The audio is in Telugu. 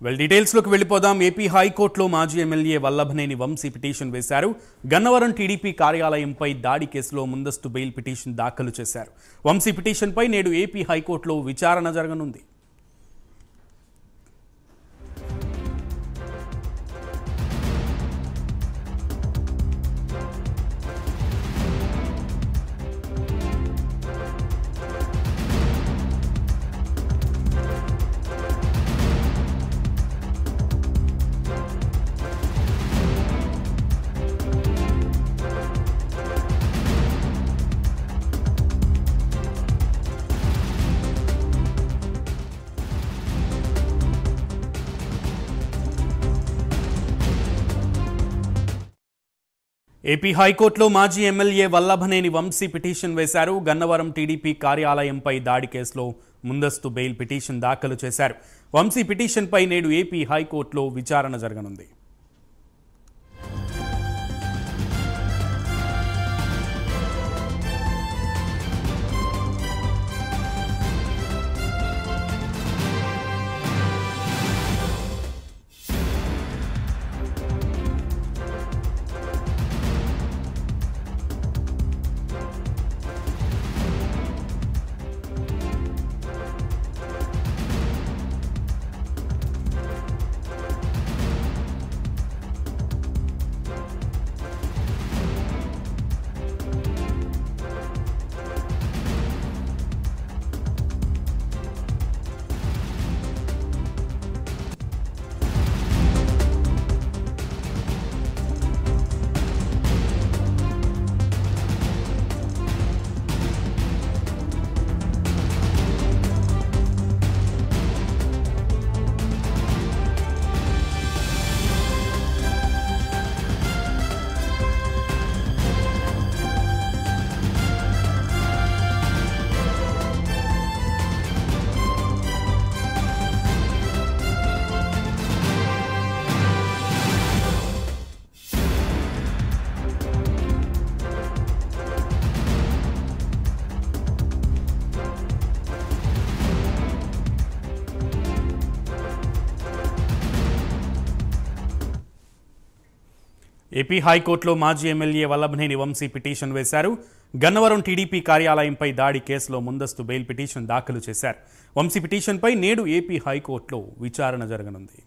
డీటెయిల్స్లోకి వెళ్ళిపోదాం. ఏపీ హైకోర్టులో మాజీ ఎమ్మెల్యే వల్లభనేని వంశీ పిటిషన్ వేశారు. గన్నవరం టీడీపీ కార్యాలయంపై దాడి కేసులో ముందస్తు బెయిల్ పిటిషన్ దాఖలు చేశారు. వంశీ పిటిషన్పై నేడు ఏపీ హైకోర్టులో విచారణ జరగనుంది. ఏపీ హైకోర్టులో మాజీ ఎమ్మెల్యే వల్లభనేని వంశీ పిటిషన్ వేశారు. గన్నవరం టీడీపీ కార్యాలయంపై దాడి కేసులో ముందస్తు బెయిల్ పిటిషన్ దాఖలు చేశారు. వంశీ పిటిషన్పై నేడు ఏపీ హైకోర్టులో విచారణ జరగనుంది. ఏపీ హైకోర్టులో మాజీ ఎమ్మెల్యే వల్లభనేని వంశీ పిటిషన్ వేశారు. గన్నవరం టీడీపీ కార్యాలయంపై దాడి కేసులో ముందస్తు బెయిల్ పిటిషన్ దాఖలు చేశారు. వంశీ పిటిషన్పై నేడు ఏపీ హైకోర్టులో విచారణ జరగనుంది.